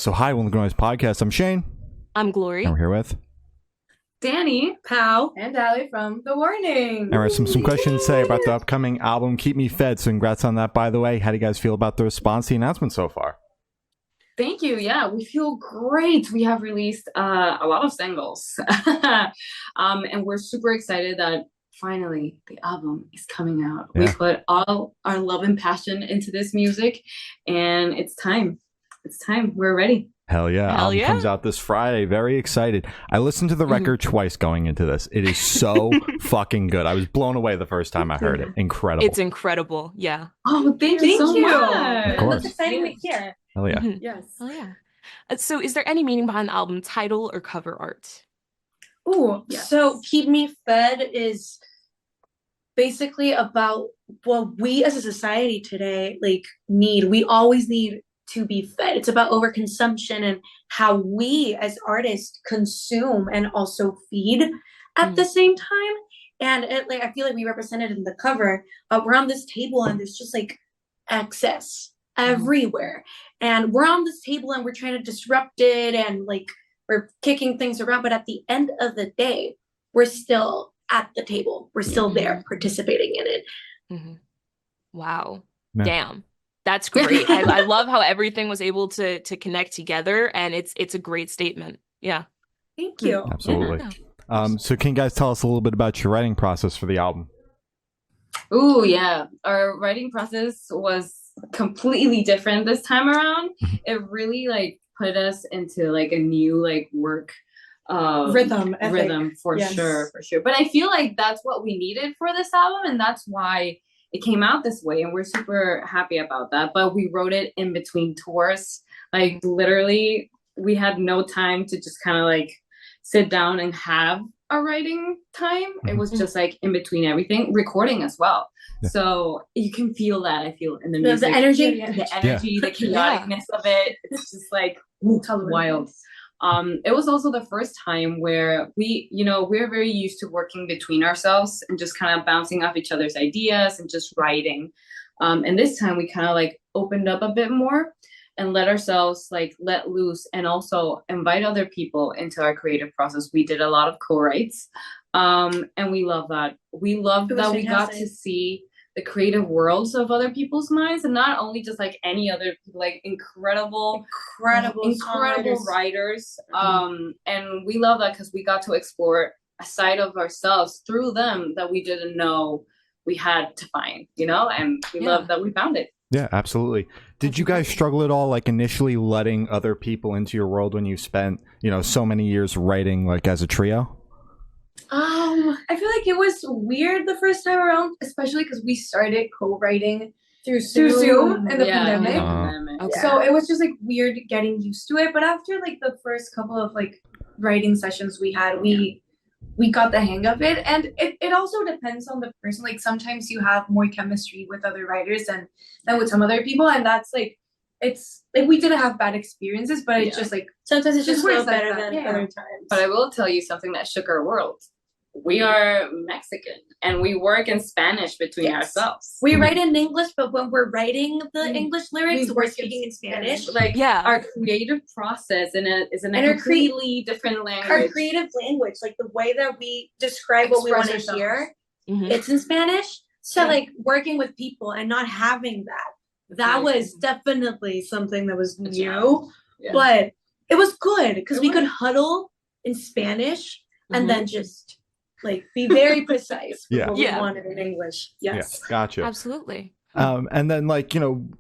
So hi, Welcome to Noise Podcast. I'm Shane. I'm Glory. And we're here with Danny, Pow, and Allie from The Warning. All right, some questions to say about the upcoming album, Keep Me Fed. So congrats on that, by the way. How do you guys feel about the response to the announcement so far? Thank you. Yeah, we feel great. We have released a lot of singles. And we're super excited that finally the album is coming out. Yeah. We put all our love and passion into this music, and it's time. It's time. We're ready. Hell yeah. Hell Album yeah. comes out this Friday. Very excited. I listened to the record twice going into this. It is so fucking good. I was blown away the first time I heard it. Incredible. It's incredible. Yeah. Oh, thank you so much. Of course. That's exciting to hear. Hell yeah. Mhm. Yes. Oh yeah. So is there any meaning behind the album title or cover art? Ooh, Yes. so Keep Me Fed is basically about what we as a society today need. We always need to be fed. It's about overconsumption and how we as artists consume and also feed at the same time. And I feel like we represented in the cover. We're on this table and there's just excess everywhere. And we're on this table and we're trying to disrupt it and we're kicking things around. But at the end of the day, we're still at the table. We're still there participating in it. Mm-hmm. Wow. Yeah. Damn. That's great. I love how everything was able to connect together, and it's a great statement. Yeah. Thank you. Absolutely. Yeah. So can you guys tell us a little bit about your writing process for the album? Ooh, yeah. Our writing process was completely different this time around. It really put us into a new work Rhythm for sure. But I feel like that's what we needed for this album, and that's why it came out this way, and we're super happy about that. But we wrote it in between tours. Literally, we had no time to just kind of sit down and have a writing time. It was just in between everything, recording as well. Yeah. So you can feel that. I feel in the music, the energy, the chaoticness of it. It's just wild. It was also the first time where we're very used to working between ourselves and just kind of bouncing off each other's ideas and just writing. And this time we kind of opened up a bit more and let ourselves let loose and also invite other people into our creative process. We did a lot of co-writes. And we love that. We love that we got to see the creative worlds of other people's minds, and not only just any other incredible writers. And we love that because we got to explore a side of ourselves through them that we didn't know we had to find, and we love that we found it. Yeah, absolutely. Did you guys struggle at all, initially letting other people into your world when you spent, so many years writing, as a trio? I feel like it was weird the first time around, especially because we started co-writing through Zoom in the pandemic. Okay. So it was just weird getting used to it. But after the first couple of writing sessions we had, we got the hang of it. And it also depends on the person. Sometimes you have more chemistry with other writers than with some other people, and that's it's we didn't have bad experiences, but it's just sometimes it's just a little works like better that. than other times. But I will tell you something that shook our world. We are Mexican and we work in Spanish between ourselves. We write in English, but when we're writing the English lyrics, we're speaking in Spanish. Our creative process is in a completely different language. Our creative language, the way that we describe what we want to hear, it's in Spanish. So working with people and not having that was definitely something that was new. Yeah. But it was good because we could huddle in Spanish and then just be very precise with what we wanted in English. Yes. Yeah, gotcha. Absolutely. And then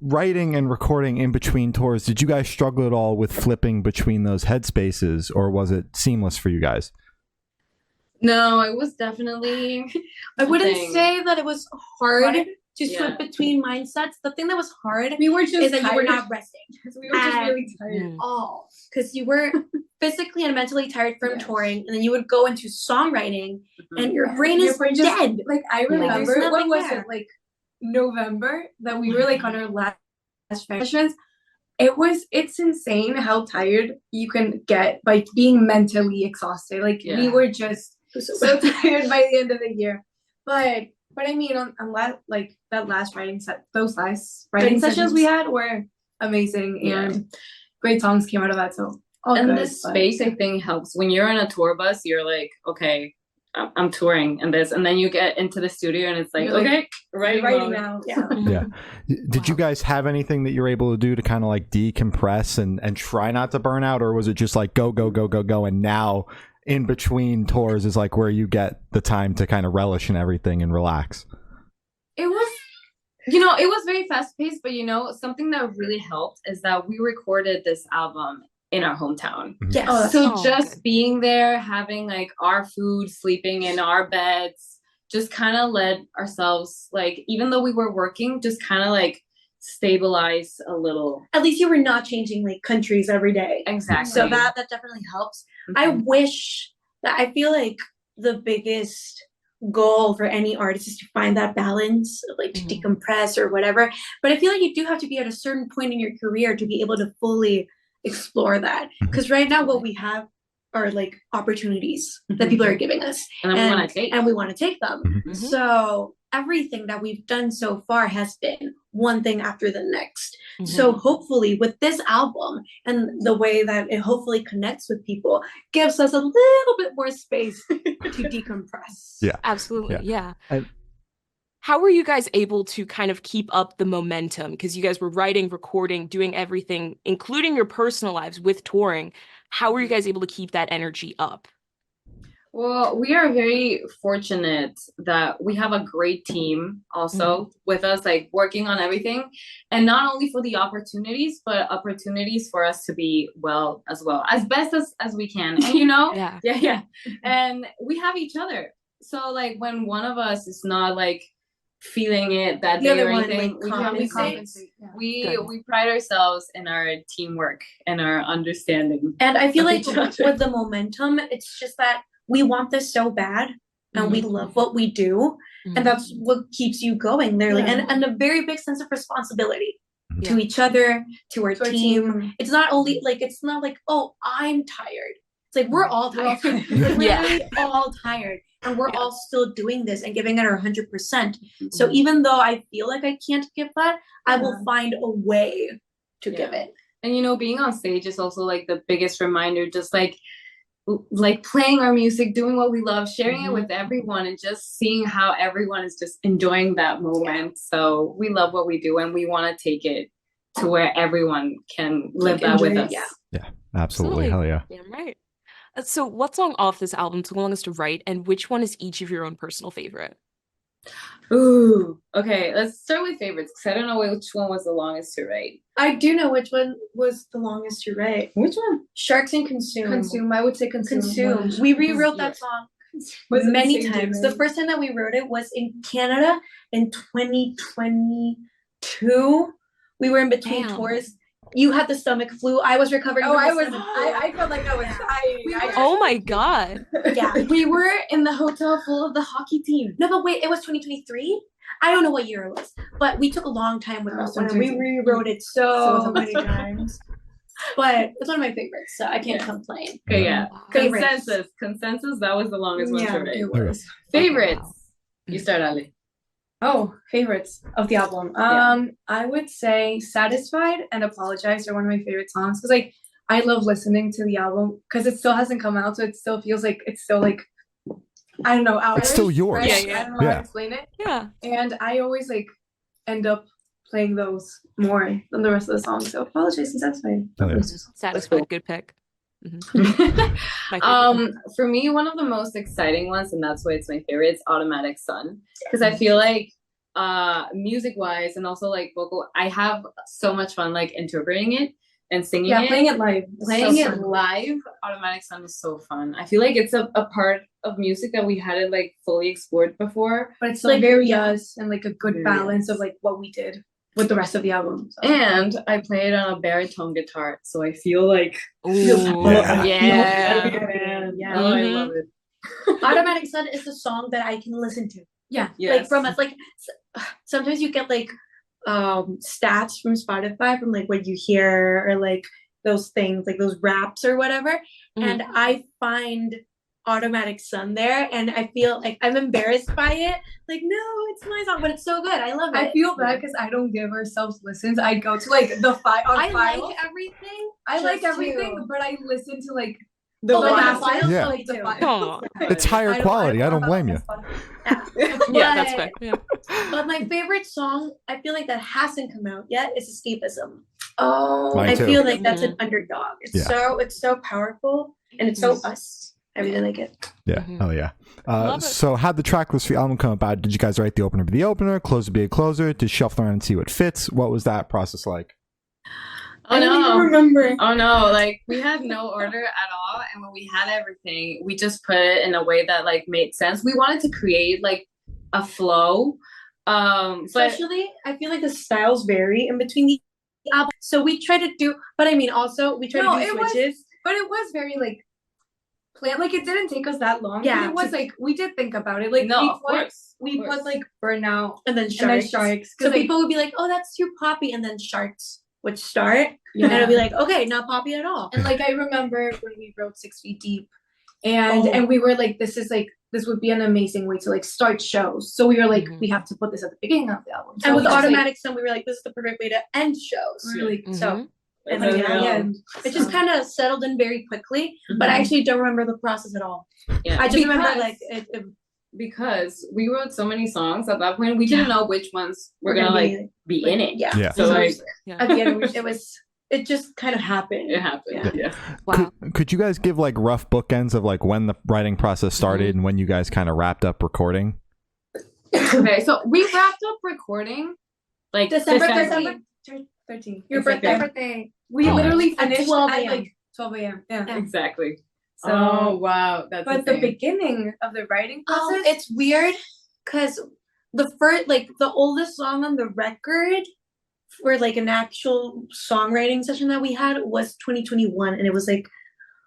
writing and recording in between tours, did you guys struggle at all with flipping between those headspaces, or was it seamless for you guys? No, it was definitely I wouldn't say that it was hard to switch between mindsets. The thing that was hard We were just is that tired. you were not resting We were just really tired. at all, because you were physically and mentally tired from touring, and then you would go into songwriting and your brain is just dead. I remember there's what nothing was there. it November that we were on our last sessions. It's insane how tired you can get by being mentally exhausted. We were just so tired by the end of the year. But I mean, on that last writing set, those last writing sessions we had were amazing, and great songs came out of that. So all And good, the space, I think, helps. When you're in a tour bus, you're like, okay, I'm touring and this, and then you get into the studio and it's like, You're like, okay, writing writing mode. now. Yeah. Yeah. Did you guys have anything that you're able to do to kind of like decompress and try not to burn out, or was it just like go, and now in between tours is like where you get the time to kind of relish in everything and relax? It was, it was very fast paced, but something that really helped is that we recorded this album in our hometown. Yes. Oh, So just good. being there, having like our food, sleeping in our beds, just kind of led ourselves, like, even though we were working, just kind of like stabilize a little. At least you were not changing like countries every day. Exactly. So that definitely helps. I wish that I feel like the biggest goal for any artist is to find that balance, like to decompress or whatever. But I feel like you do have to be at a certain point in your career to be able to fully explore that. Because right now what we have are like opportunities that people are giving us. And we want to take. And we want to take them. Mhm. So everything that we've done so far has been one thing after the next. Mhm. So hopefully with this album and the way that it hopefully connects with people gives us a little bit more space to decompress. Yeah. Absolutely. Yeah. And- How were you guys able to kind of keep up the momentum? Because you guys were writing, recording, doing everything, including your personal lives with touring. How were you guys able to keep that energy up? Well, we are very fortunate that we have a great team also with us, like working on everything. And not only for the opportunities, but opportunities for us to be well, as best as we can. And Yeah. yeah. And we have each other. So like when one of us is not like feeling it that The day other or one, anything, like, we compensates. compensate. Yeah. Good. We pride ourselves in our teamwork and our understanding. And I feel Of like each other. with the momentum, it's just that we want this so bad and we love what we do. And that's what keeps you going there. Like, Yeah. and a very big sense of responsibility Yeah. to each other, to our To our team. team. It's not only like, it's not like, oh, I'm tired. It's like, we're all tired. Like, we're Yeah. literally all tired. And we're Yeah. all still doing this and giving it our 100%. So even though I feel like I can't give that, I will find a way to give it. And being on stage is also like the biggest reminder, just like playing our music, doing what we love, sharing it with everyone, and just seeing how everyone is just enjoying that moment. So we love what we do and we want to take it to where everyone can live that with enjoy us. it, Yeah, absolutely. Hell yeah. Damn right. So what song off this album took longest to write, and which one is each of your own personal favorite? Ooh, okay, let's start with favorites because I don't know which one was the longest to write. I do know which one was the longest to write. Which one? Sharks and Consume. Consume. I would say consume. We rewrote that song Was it the many same day, times. right? The first time that we wrote it was in Canada in 2022. We were in between Damn. tours. You had the stomach flu. I was recovering. Oh, from I the was. stomach flu. I felt like I was dying. Oh my god. Yeah. We were in the hotel full of the hockey team. No, but wait, it was 2023. I don't know what year it was, but we took a long time with that one. And we rewrote it so many times. But it's one of my favorites, so I can't complain. Okay, yeah. Favorites. Consensus, that was the longest one to write. it was. Favorites. Wow. You start, Ali. Oh, favorites of the album. I would say "Satisfied" and "Apologize" are one of my favorite songs because, like, I love listening to the album because it still hasn't come out, so it still feels like it's still like, I don't know, ours. It's still yours. Right? Yeah. I don't know how Yeah. to explain it. Yeah. And I always like end up playing those more than the rest of the songs. So "Apologize" and "Satisfied." Hell yeah. Satisfied. cool. Good pick. My favorite. For me, one of the most exciting ones, and that's why it's my favorite, is Automatic Sun. Because I feel like music wise and also like vocal, I have so much fun like interpreting it and singing it. Playing it live. is Playing so it fun. live, Automatic Sun is so fun. I feel like it's a part of music that we hadn't like fully explored before. But it's like very us and like a good Very balance us. of like what we did with the rest of the album. So. And I play it on a baritone guitar, so I feel like Ooh, Yeah. yeah. Yeah. Oh, I Mhm. love it. Automatic Sun is a song that I can listen to. Yeah. Yes. Like from us, like sometimes you get like stats from Spotify from like what you hear or like those things, like those raps or whatever. Mhm. And I find Automatic Sun there, and I feel like I'm embarrassed by it. Like, no, it's my song, but it's so good. I love it. I feel bad because I don't give ourselves listens. I go to like the file. I like everything. I like just everything, to- but I listen to like the Oh, like the masters. files? Yeah. Like the Me too. files. Oh. It's higher quality. I don't blame you. Yeah, that's fair. Yeah. But my favorite song, I feel like that hasn't come out yet, is Escapism. Oh, Mine I too. feel like that's an underdog. It's Yeah. it's so powerful and it's so us. I really like it. Yeah. Mhm. Oh yeah. Love it. So how'd the track list for the album come about? Did you guys write the opener be the opener, closer be a closer, to shuffle around and see what fits? What was that process like? Oh no. remember. Oh no, like we had no order at all, and when we had everything, we just put it in a way that like made sense. We wanted to create like a flow. But Especially, I feel like the styles vary in between the albums. So we try to do, but I mean, also we try No, to do it was- switches. but it was very like planned. Like it didn't take us that long. Yeah, Yeah, it was like we did think about it. Like no, of course. we of course. put like burnout And then and then sharks. sharks. So 'Cause, like, people would be like, "Oh, that's too poppy," and then sharks would start, yeah. and it'll be like, "Okay, not poppy at all." And like I remember when we wrote 6 Feet Deep, and Oh. and we were like, this would be an amazing way to like start shows. So we were like, Mhm. we have to put this at the beginning of the album. So And with we just, like, Automatic Sun, we were like, "This is the perfect way to end shows." really, So Mhm. and And then then, at the um, end, it just kind of settled in very quickly. But Mhm. I actually don't remember the process at all. Yeah. I just remember Because- like it because we wrote so many songs at that point, we didn't know which ones were gonna like be in it. Yeah. Yeah. So like Yeah. At the end, it just kind of happened. it happened. Yeah. Wow. Could you guys give like rough bookends of like when the writing process started and when you guys kind of wrapped up recording? Okay, so we wrapped up recording like December 13. Your Exactly. birthday. We Oh, literally At finished 12 at a.m. like 12 a.m. Yeah. Yeah. Exactly. So, Oh wow, that's but the insane. beginning of the writing process, It's weird because the first, like the oldest song on the record for like an actual songwriting session that we had was 2021, and it was like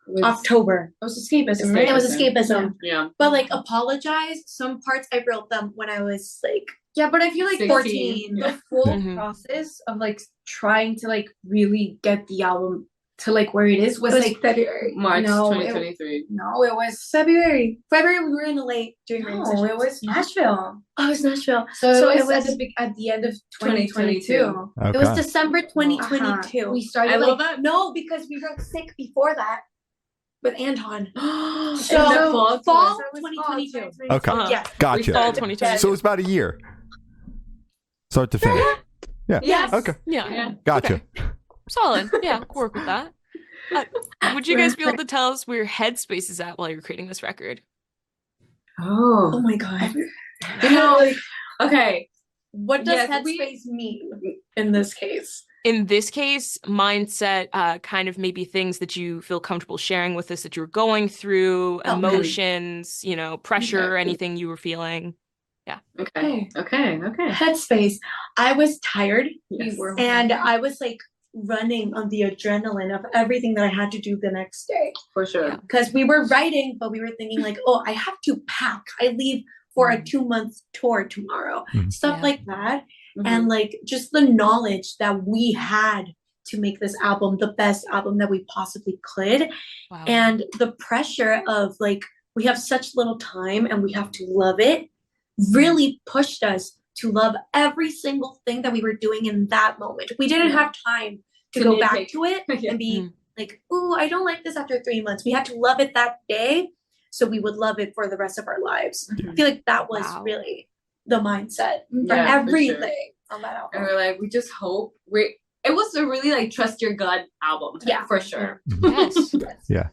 Was- October. it was escapism, right? It was Escapism. Yeah. But like Apologize, some parts I wrote them when I was like Yeah, but I feel like 16. the full Mhm. process of like trying to like really get the album to like where it is was like February. March No, 2023. no, it was February. February we were in LA during writing no, sessions. it was Nashville. Oh, it was Nashville. So, So it it was, was- at the end of 2022. 2022. Okay. It was December 2022. We started I like love that. No, because we wrote Sick before that with Anton. So So fall fall So it was 2022. Okay. Uh-huh. Yeah. Gotcha. Fall 2022. So it's about a year, start to finish. Yes. Okay. Yeah. Yeah. Gotcha. Okay. Solid. Yeah, we'll work with that. Would you guys be able to tell us where Headspace is at while you're creating this record? Oh Oh. my god. You know, okay. What does Yes, headspace mean in this case? In this case, mindset, kind of maybe things that you feel comfortable sharing with us that you're going through, Oh, emotions, you know, pressure, Okay. anything you were feeling. Okay. Okay. Okay. Headspace. I was tired Yes. and I was like running on the adrenaline of everything that I had to do the next day. For sure. Yeah. Because we were writing, but we were thinking like, oh, I have to pack. I leave for a 2-month tour tomorrow. Mhm. Stuff Yeah. like that. Mhm. And like just the knowledge that we had to make this album the best album that we possibly could. Wow. And the pressure of like we have such little time and we have to love it really pushed us to love every single thing that we were doing in that moment. We didn't have time to To go back nitpick. to it Yeah. and be Mm. like, ooh, I don't like this after 3 months. We had to love it that day so we would love it for the rest of our lives. I feel like that was Wow. really the mindset for Yeah, for everything on that And album. we're like, we just hope it was a really like trust your gut album. Yeah. For sure. Yes.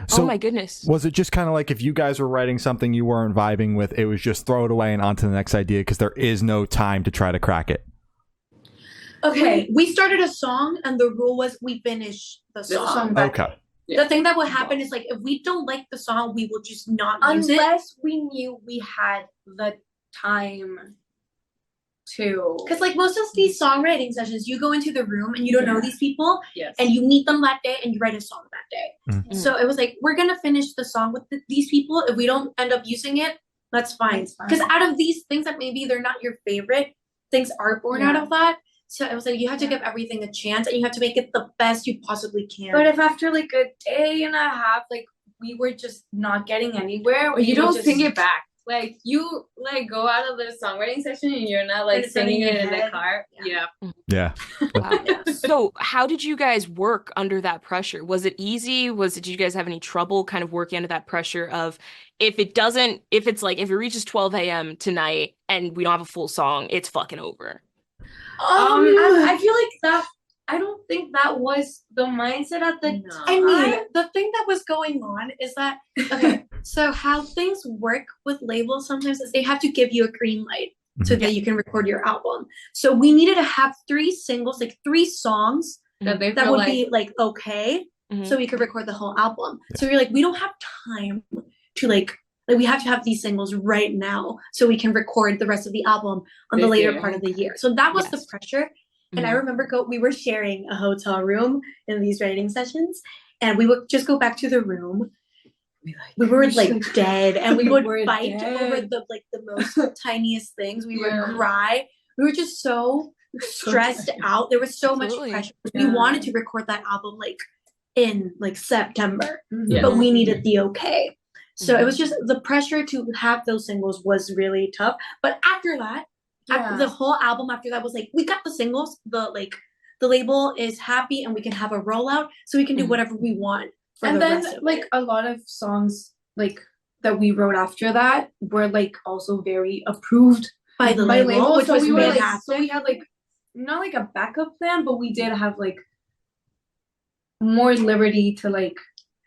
So Oh my goodness. was it just kind of like if you guys were writing something you weren't vibing with, it was just throw it away and on to the next idea because there is no time to try to crack it? Okay, we started a song and the rule was we finish the song. that Okay. Yeah. The thing that will happen is like if we don't like the song, we will just not use it. unless we knew we had the time to. Because like most of these songwriting sessions, you go into the room and you don't know Yeah. these people Yes. and you meet them that day and you write a song that day. Mhm. So it was like, we're going to finish the song with these people. If we don't end up using it, that's fine. That's fine. Because out of these things that maybe they're not your favorite, things are born out Yeah. of that. So it was like, you have to give everything a chance and you have to make it the best you possibly can. But if after like a day and a half, like we were just not getting anywhere. Or you we don't just, sing it back. Like you like go out of the songwriting session and you're not like And it's in singing your it in the head. car. Yeah. Yeah. Wow. Yeah. So how did you guys work under that pressure? Was it easy? Did you guys have any trouble kind of working under that pressure of if it reaches 12 a.m. tonight and we don't have a full song, it's fucking over? I feel like that. I don't think that was the mindset at the No. time. I mean, the thing that was going on is that, okay, so how things work with labels sometimes is they have to give you a green light so that you can record your album. So we needed to have 3 singles, like 3 songs that they that feel would like be like okay, Mhm. so we could record the whole album. So we're like, we don't have time to like we have to have these singles right now so we can record the rest of the album on the This later year. part of the year. So that was Yes. the pressure. And I Mhm. remember we were sharing a hotel room in these writing sessions, and we would just go back to the room. We were like dead, and we would were fight dead. over the most tiniest things. We Yeah. would cry. We were just so stressed out. There was so Absolutely. much pressure. Yeah. We wanted to record that album like in like September, Yeah. but we needed the okay. So Mhm. it was just the pressure to have those singles was really tough. But after that, the whole album after that was like, we got the singles, the label is happy and we can have a rollout so we can do Mhm. whatever we want for And the then rest of like it. a lot of songs like that we wrote after that were like also very approved By the by label, label. which So was we were like, fantastic. so we had like not like a backup plan, but we did have like more liberty to like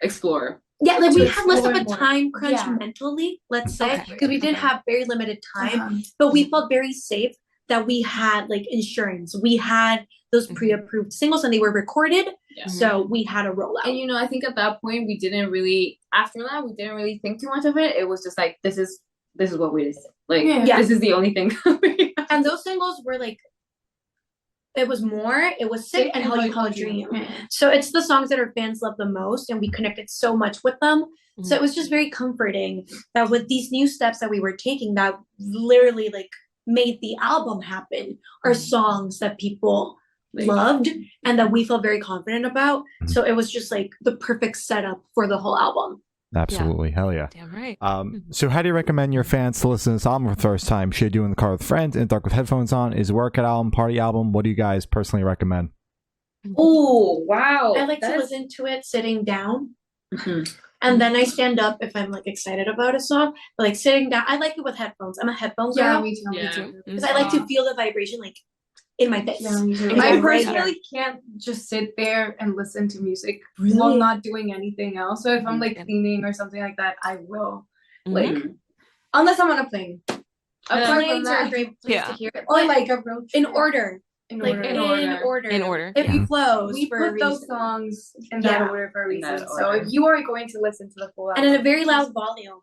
explore. Yeah, like we to had less of a explore more. time crunch Yeah. mentally, let's say, Okay. because we did have very limited time, but we felt very safe that we had like insurance. We had those Mhm. pre-approved singles and they were recorded, Yeah. so we had a rollout. And you know, I think at that point we didn't really think too much of it. It was just like this is what we did. Like Yeah. this is the only thing. And those singles were like, it was Sick and How You Call a Dream. So it's the songs that our fans love the most, and we connected so much with them. So it was just very comforting that with these new steps that we were taking that literally like made the album happen are songs that people Like- loved and that we felt very confident about. So it was just like the perfect setup for the whole album. Absolutely. Hell yeah. Damn right. So how do you recommend your fans to listen to this album for the first time? Should they do it in the car with friends, in the dark with headphones on? Is it a workout album, party album? What do you guys personally recommend? Oh wow! I like to listen to it sitting down. Mhm. And then I stand up if I'm like excited about a song. But like sitting down, I like it with headphones. I'm a headphone Yeah, girl me too. Yeah. Me too. because I like to feel the vibration like in my face. Yeah, me too. Because I I'm right personally can't just sit there and listen to music while Really? not doing anything else. So if I'm like Mhm. cleaning or something like that, I will. Mhm. Like unless I'm on a plane. Apart from Planes are a that, great place Yeah. to hear it. or But like a road in trip. order. In Like order. in order. In order. It Yeah. flows We for a put those reason. songs in Yeah. that order for a In that reason. So order. if you are going to listen to the full And album, in a very loud volume.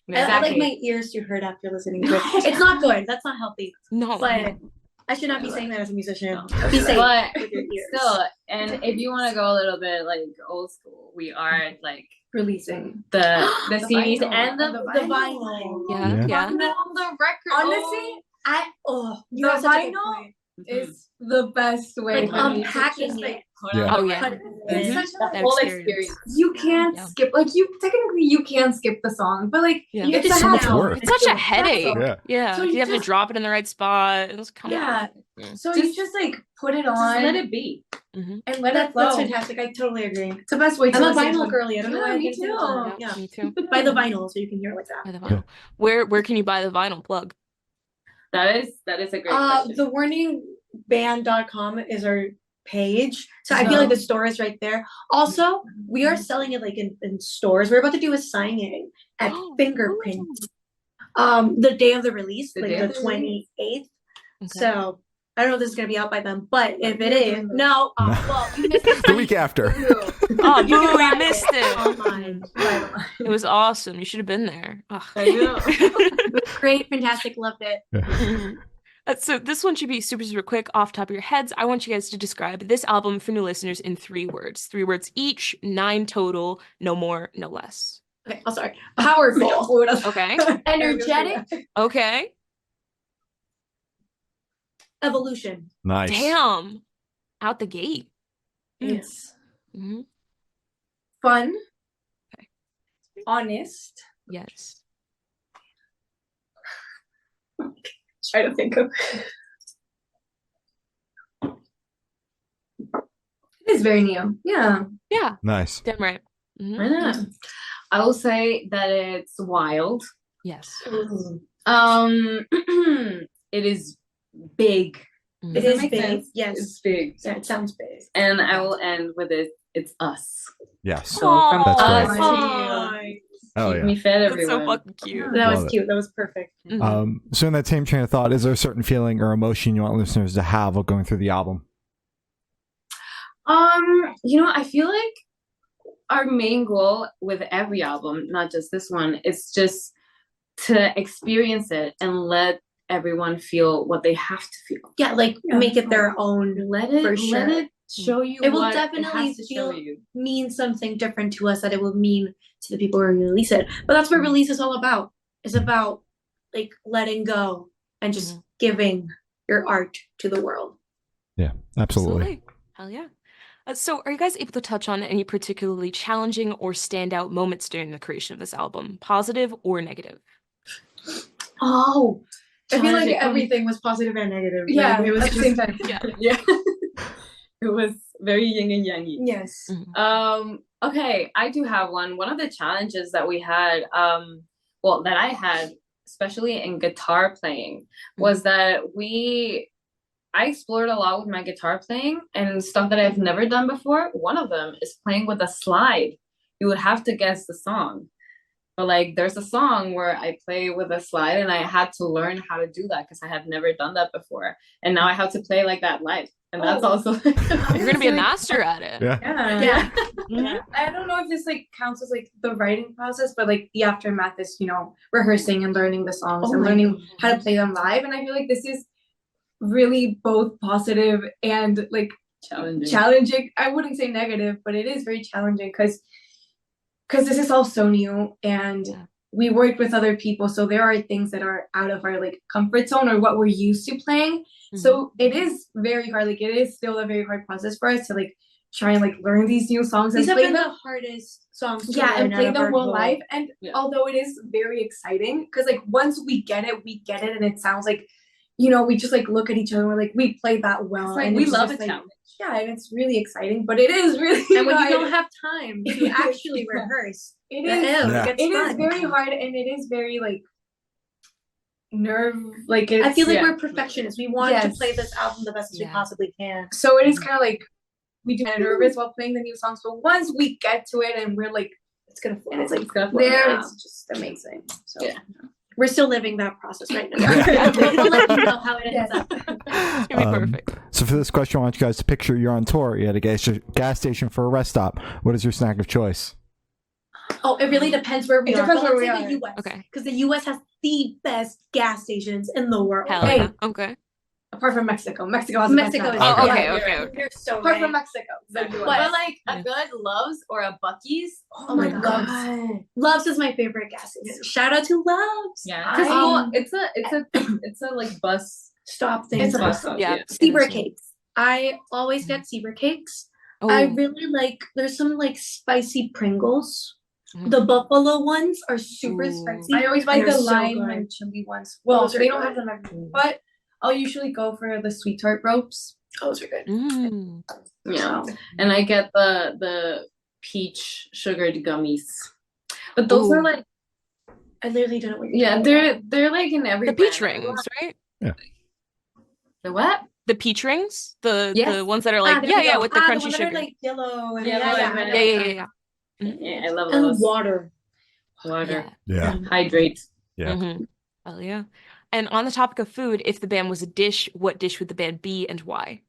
I like Exactly. my ears to hurt after listening to it. It's not good. That's not healthy. No. But I should not be saying that as a musician. No. Be safe But with your ears. still, and if you want to go a little bit like old school, we are like releasing the CDs vinyl. and the The vinyl. Yeah. Yeah. on the record. Honestly, You The have such a good vinyl point. is the best way Like for me to unpacking just, like, it. Yeah. Oh yeah. Put it It's in. such the a whole experience. experience. you can't Yeah. skip like you can skip the song, but like Yeah. You have to it's sit a much hassle. work. It's such a headache. Yeah. Yeah. So you you have to just- drop it in the right spot. It was come Yeah. on. So you just like put it on Just let it be. Mm-hmm. and let it flow. That's fantastic. I totally agree. It's the best way to I'm a listen vinyl to girly. I don't know Yeah, why I me didn't think too. of that. Yeah. Me too. Buy the vinyl so you can hear it like Buy that. the vinyl. Where can you buy the vinyl? Plug. That is a great question. TheWarningBand.com is our page. So I feel like the store is right there. Also, we are selling it like in stores. We're about to do a signing at Fingerprint. The day of the release, The like day the of the release? 28th. Okay. So I don't know if this is gonna be out by then, but if it You're is, doing no, well, you missed The week after. Oh, You can boo, buy you missed it. online. It was awesome. You should have been there. Ugh. I know. Great, fantastic, loved it. So this one should be super, super quick off the top of your heads. I want you guys to describe this album for new listeners in 3 words. 3 words each, 9 total, no more, no less. Okay, oh sorry. Powerful. Okay. Energetic. Okay. Evolution. Nice. Damn. Out the gate. It's hmm fun. honest. Yes. Try to think of. It is very new. Yeah. Yeah. Nice. Damn right. Mhm. Why not? I will say that it's wild. Yes. It is big. Mhm. Does It that is make big. sense? Yes. It's big. Yeah, it sounds big. And I will end with it. It's us. Yes. So from That's us great. to Oh, keep yeah. me fed, That's so everyone. fucking cute. That was Love it. cute. That was perfect. Mhm. So in that same train of thought, is there a certain feeling or emotion you want listeners to have while going through the album? I feel like our main goal with every album, not just this one, is just to experience it and let everyone feel what they have to feel. Yeah, like Yeah. make it their own. Let it For sure. let it show you It will what definitely it has to show feel- you. Mean something different to us that it will mean to the people who release it. But that's what release is all about. It's about like letting go and just giving your art to the world. Yeah, absolutely. Hell yeah. So are you guys able to touch on any particularly challenging or standout moments during the creation of this album, positive or negative? Oh, I feel like Challenging. everything was positive and negative. Yeah, Like, it was at the just, same time. Yeah. It was very yin and yang. Yes. Okay, I do have one. One of the challenges that we had, that I had, especially in guitar playing, was that I explored a lot with my guitar playing and stuff that I've never done before. One of them is playing with a slide. You would have to guess the song. But like there's a song where I play with a slide and I had to learn how to do that because I had never done that before. And now I have to play like that live. And that's also You're gonna be a master at it. Yeah. Yeah. Mhm. I don't know if this like counts as like the writing process, but like the aftermath is, rehearsing and learning the songs and learning how to play them live. And I feel like this is really both positive and like challenging. I wouldn't say negative, but it is very challenging because this is all so new and we worked with other people, so there are things that are out of our like comfort zone or what we're used to playing. So it is very hard. Like it is still a very hard process for us to like try and like learn these new songs these and have play been them. the hardest songs. To Yeah, and learn play out of them our well whole- live. And although it is very exciting, because like once we get it, and it sounds like, we just like look at each other and we're like, we played that well. It's like and we it's love just, a like, challenge. Yeah, and it's really exciting, but it is really And when you hard. don't have time to actually rehearse, It Yeah. is. Yeah. It is very hard, and it is very like nerve. Like I feel like Yeah. we're perfectionists. We want to Yes. play this album the best as we Yeah. possibly can. so it is kind of like we do get nervous while playing the new songs, but once we get to it and we're like, It's gonna flow. and it's like It's gonna flow. there, Yeah. it's just amazing. So Yeah. We're still living that process right now. Yeah. We'll let you know how it ends up. It's gonna be perfect. So for this question, I want you guys to picture you're on tour. You're at a gas station for a rest stop. What is your snack of choice? Oh, it really depends where we It are. depends But where let's we say are. the US. Okay. Because the US has the best gas stations in the world. Hell Hey. yeah. Okay. apart from Mexico has Mexico the is best. Okay. Oh, yeah, okay. You're so Apart right. from Mexico, But What? like a good Love's or a Bucky's. Oh my god. Love's is my favorite gas station. Shout out to Love's. Yeah, because I- it's a like bus. Stop things. It's a bus bus stop. Yeah. Zebra cakes. I always get zebra cakes. Oh, I really like, there's some like spicy Pringles. Mhm. The buffalo ones are super Ooh. spicy. I always buy and the they're so lime good. and chili ones. Well, Those are they don't good. have them everywhere, but I'll usually go for the sweet tart ropes. Those are good. Mm. Yeah, and I get the peach sugared gummies, but those Ooh. are like I literally don't know what you're they're like in every The peach brand. rings, right? The what? The peach rings, the Yes. ones that are like there yeah, we yeah, go. with the the crunchy one that sugar. are like yellow and Yeah, yeah. Yeah, I love And those. water. Water, Yeah. hydrate. Yeah. Mm-hmm. Oh yeah. And on the topic of food, if the band was a dish, what dish would the band be and why?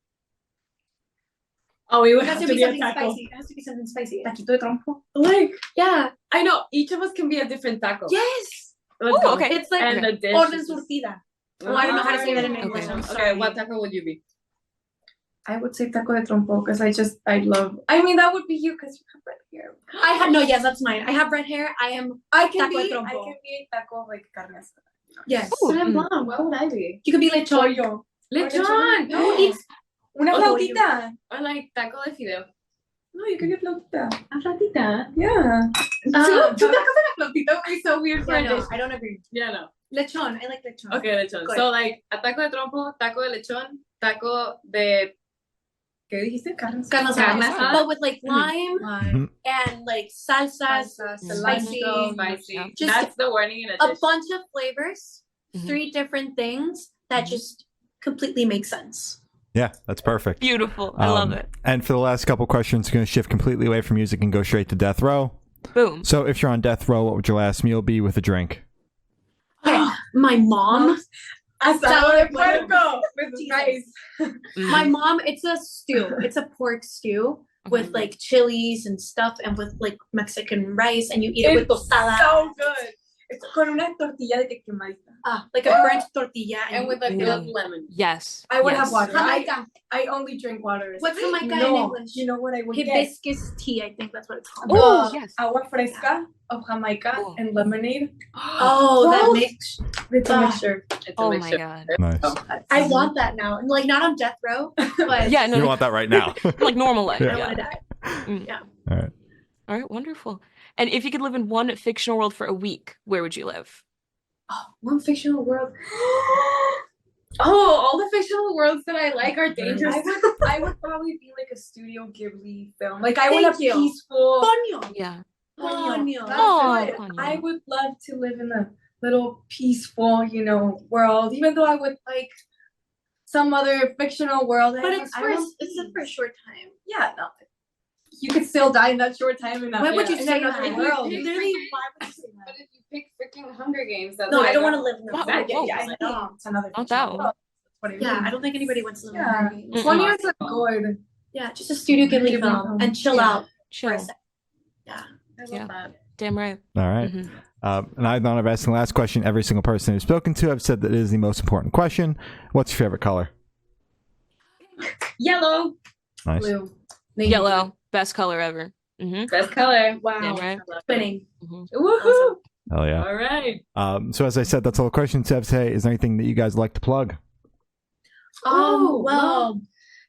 Oh, it would It has to be something spicy. It has to be something spicy. Taquito de trompo. Like Yeah. I know each of us can be a different taco. Yes. Let's Ooh, go. okay. It's like And the dish orden is just- surtida. Oh, I don't know how to say that in English. Okay. I'm Okay, sorry. what taco would you be? I would say taco de trompo because I love. I mean, that would be you because you have red hair. I have no. Yes, that's mine. I have red hair. I am. I can Taco de be. I trompo. can be a taco like carne asada. Yes. Ooh, But I'm blonde. What would I be? You could be lechon. Pollo. Lechon. Who eats? Una Oh, flautita. Or like taco de fideo. No, you could get flautita. A flatita. Yeah. Two tacos and a flotita would be so weird for Yeah, a no, dish. I don't agree. Yeah, no. Lechon. I like lechon. Okay, lechon. Good. So like a taco de trompo, taco de lechon, taco de ¿qué dijiste? Carne asada. But with like lime Mhm. and like salsas, spicy, spicy. Just That's the warning in a a dish. bunch of flavors, Mhm. 3 different things that just completely make sense. Yeah, that's perfect. Beautiful. I love it. And for the last couple questions, going to shift completely away from music and go straight to death row. Boom. So if you're on death row, what would your last meal be with a drink? Okay, my mom, Asado de puerco with rice. my mom, it's a stew. It's a pork stew with like chilies and stuff, and with like Mexican rice, and you eat it with tostada. So good. It's con una tortilla de quemadita. Like a burnt tortilla, And with a good lemon. Yes. I would yes. have water. Jamaica. I only drink water. What's Jamaica in No, English? you know what I would get? Hibiscus tea, I think that's what it's called. Oh, The yes. Agua fresca of Jamaica Oh. and lemonade. Oh, that mix. It's a mixture. It's a Oh my mixture. god. Nice. I want that now. And like not on death row, but Yeah, no, You want that right now. like normal life. Yeah. I Yeah. want to die. Mm. Yeah. All right. All right, wonderful. And if you could live in one fictional world for a week, where would you live? One fictional world. Oh, all the fictional worlds that I like are dangerous. I would probably be like a Studio Ghibli film. Like I want a Thank you. peaceful. Ponyo. Yeah. Ponyo. That's Oh, good. Ponyo. I would love to live in a little peaceful, world. Even though I would like some other fictional world. But I it's want for a short time. Yeah, no. You could still die in that short time. Why would you in say another that? world. Literally, why would you say But that? if you pick freaking Hunger Games, that's No, like I don't want to live in What? that. Whoa. Yeah, I know. It's another Not fictional that one. world. That's what I Yeah, mean. I don't think anybody wants to live in Yeah. Hunger Games. Mm-mm. 1 year's a good. Yeah, just a Studio Ghibli Ghibli film film. and chill Yeah. out for Chill. a sec. I love Yeah. that. Damn right. All right. Mhm. And I've not asking the last question. Every single person who's spoken to, I've said that it is the most important question. What's your favorite color? Yellow. Nice. Blue. Yellow. Best color ever. Mm-hmm. Best color. Wow. Damn right. Spinning. Woohoo! Hell yeah. All right. So as I said, that's all the questions I have today. Is there anything that you guys like to plug? Well,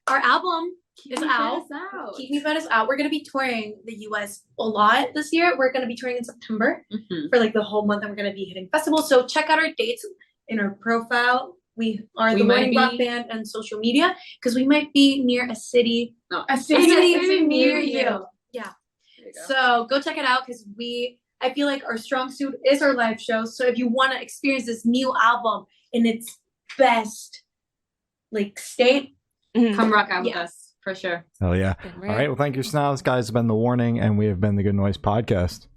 our album is Keep out. us out. Keep Me Fed is out. We're going to be touring the US a lot this year. We're going to be touring in September Mhm. for like the whole month, and we're going to be hitting festivals. So check out our dates in our profile. We are We the might Morning Rock be- Band and social media because we might be near a city. No. A A city near you. There you go. So go check it out because I feel like our strong suit is our live shows. So if you want to experience this new album in its best like state, Mhm. Come rock out with Yeah. us for sure. Hell yeah. Damn All right. Well, thank you, Snau. This guys have been The Warning, and we have been the Good Noise Podcast.